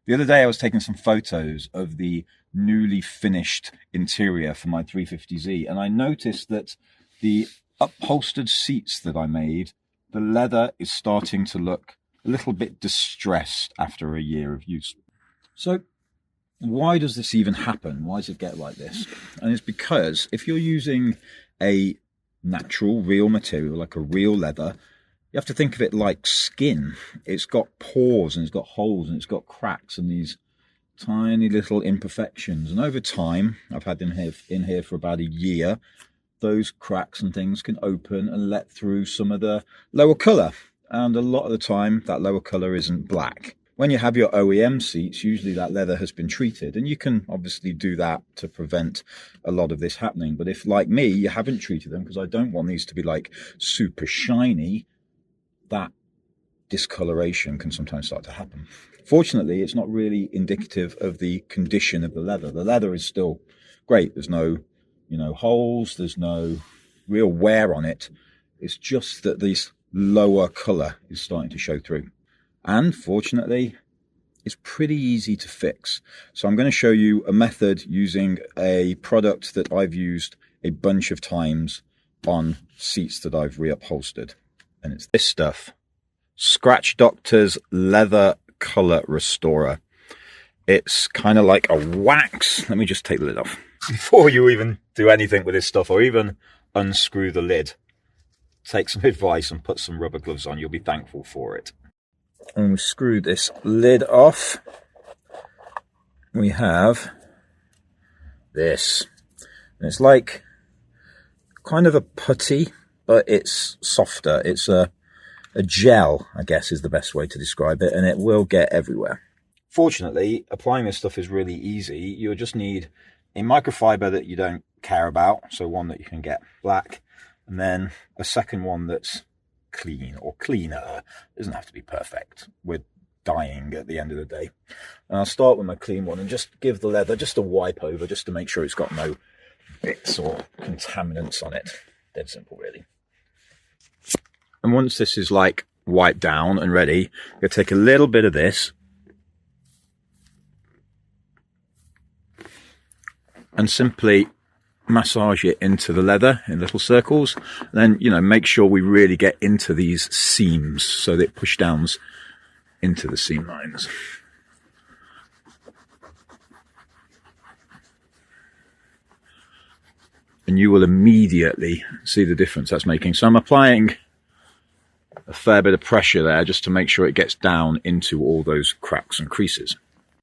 The other day I was taking some photos of the newly finished interior for my 350Z, and I noticed that the upholstered seats that I made, the leather is starting to look a little bit distressed after a year of use. So why does this even happen? Why does it get like this? And it's because if you're using a natural, real material, like a real leather, you have to think of it like skin. It's got pores and it's got holes and it's got cracks and these tiny little imperfections. And over time, I've had them in here for about a year, those cracks and things can open and let through some of the lower colour. And a lot of the time, that lower colour isn't black. When you have your OEM seats, usually that leather has been treated, and you can obviously do that to prevent a lot of this happening. But if, like me, you haven't treated them, because I don't want these to be like super shiny, that discoloration can sometimes start to happen. Fortunately, it's not really indicative of the condition of the leather. The leather is still great. There's no, holes. There's no real wear on it. It's just that this lower color is starting to show through. And fortunately, it's pretty easy to fix. So I'm going to show you a method using a product that I've used a bunch of times on seats that I've reupholstered. And it's this stuff, Scratch Doctor's Leather Color Restorer. It's kind of like a wax. Let me just take the lid off. Before you even do anything with this stuff or even unscrew the lid, take some advice and put some rubber gloves on. You'll be thankful for it. And we screw this lid off. We have this. And it's like kind of a putty, but it's softer. It's a gel, I guess is the best way to describe it, and it will get everywhere. Fortunately, applying this stuff is really easy. You'll just need a microfiber that you don't care about, so one that you can get black, and then a second one that's clean or cleaner. It doesn't have to be perfect. We're dying at the end of the day. And I'll start with my clean one and just give the leather just a wipe over, just to make sure it's got no bits or contaminants on it. Dead simple, really. And once this is like wiped down and ready, you'll take a little bit of this and simply massage it into the leather in little circles. And then, make sure we really get into these seams so that it push downs into the seam lines. And you will immediately see the difference that's making. So I'm applying a fair bit of pressure there just to make sure it gets down into all those cracks and creases.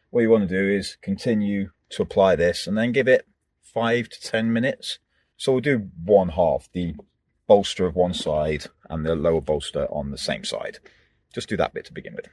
What you want to do is continue to apply this and then give it 5 to 10 minutes. So we'll do one half, the bolster of one side and the lower bolster on the same side. Just do that bit to begin with.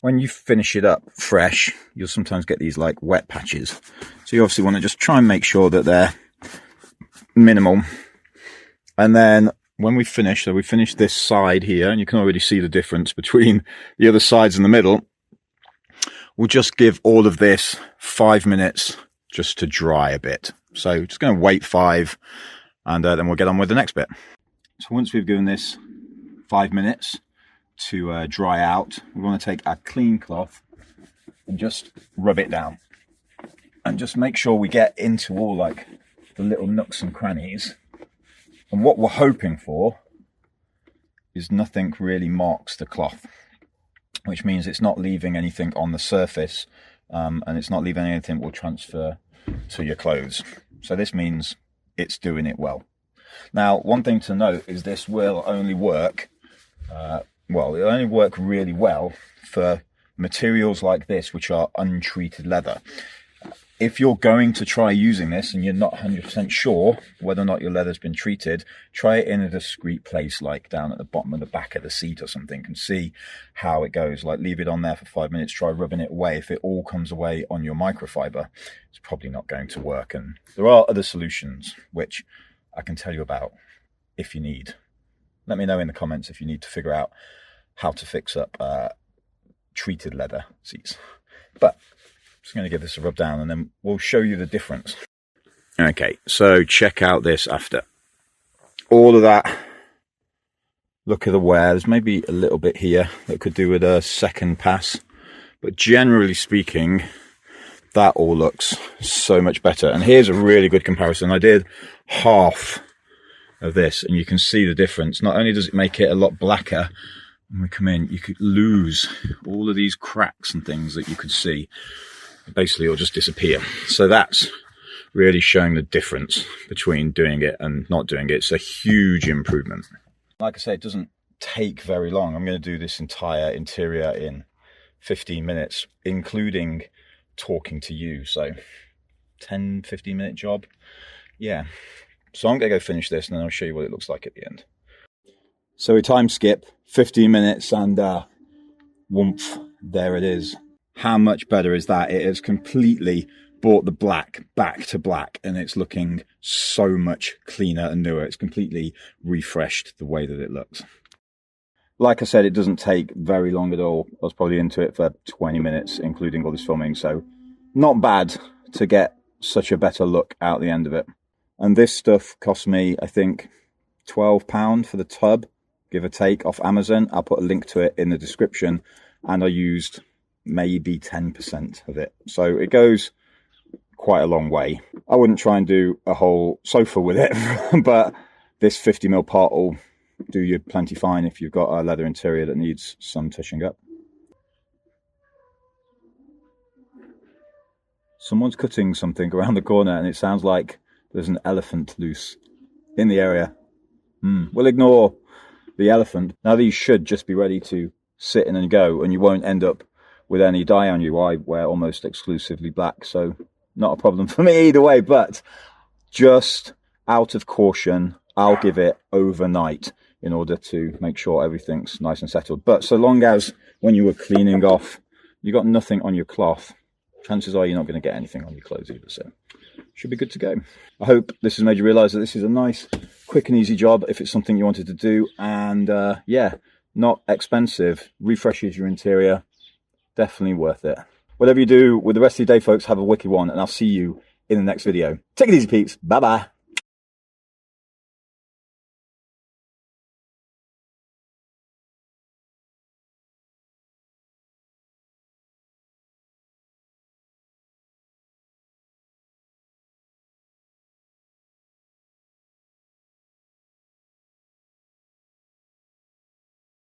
When you finish it up fresh, you'll sometimes get these like wet patches. So you obviously want to just try and make sure that they're minimal. And then when we finish, so we finish this side here, and you can already see the difference between the other sides in the middle. We'll just give all of this 5 minutes just to dry a bit. So just going to wait 5, and then we'll get on with the next bit. So once we've given this 5 minutes to dry out, we want to take our clean cloth and just rub it down and just make sure we get into all like the little nooks and crannies. And what we're hoping for is nothing really marks the cloth, which means it's not leaving anything on the surface, and it's not leaving anything that will transfer to your clothes. So this means it's doing it well. Now, one thing to note is this will only work it'll only work really well for materials like this, which are untreated leather. If you're going to try using this and you're not 100% sure whether or not your leather's been treated, try it in a discreet place, like down at the bottom of the back of the seat or something, and see how it goes. Like, leave it on there for 5 minutes, try rubbing it away. If it all comes away on your microfiber, it's probably not going to work. And there are other solutions, which I can tell you about if you need. Let me know in the comments if you need to figure out how to fix up treated leather seats. But I'm just going to give this a rub down and then we'll show you the difference. Okay, so check out this after. All of that, look at the wear. There's maybe a little bit here that could do with a second pass. But generally speaking, that all looks so much better. And here's a really good comparison. I did half of this and you can see the difference. Not only does it make it a lot blacker, when we come in, you could lose all of these cracks and things that you could see. Basically, it'll just disappear. So that's really showing the difference between doing it and not doing it. It's a huge improvement. Like I say, it doesn't take very long. I'm going to do this entire interior in 15 minutes, including talking to you. So 10-15 minute job. Yeah. So I'm going to go finish this and then I'll show you what it looks like at the end. So we time skip 15 minutes and woomph, there it is. How much better is that? It has completely brought the black back to black and it's looking so much cleaner and newer. It's completely refreshed the way that it looks. Like I said, it doesn't take very long at all. I was probably into it for 20 minutes, including all this filming. So not bad to get such a better look out the end of it. And this stuff cost me, I think, £12 for the tub, give or take, off Amazon. I'll put a link to it in the description. And I used maybe 10% of it. So it goes quite a long way. I wouldn't try and do a whole sofa with it, but this 50mm pot will do you plenty fine if you've got a leather interior that needs some touching up. Someone's cutting something around the corner and it sounds like there's an elephant loose in the area. We'll ignore the elephant. Now these should just be ready to sit in and go and you won't end up with any dye on you. I wear almost exclusively black, so not a problem for me either way, but just out of caution, I'll give it overnight in order to make sure everything's nice and settled. But so long as when you were cleaning off, you got nothing on your cloth, chances are you're not going to get anything on your clothes either, so should be good to go. I hope this has made you realize that this is a nice, quick and easy job if it's something you wanted to do, and yeah, not expensive, refreshes your interior, definitely worth it. Whatever you do with the rest of your day, folks, have a wicked one, and I'll see you in the next video. Take it easy, peeps. Bye-bye.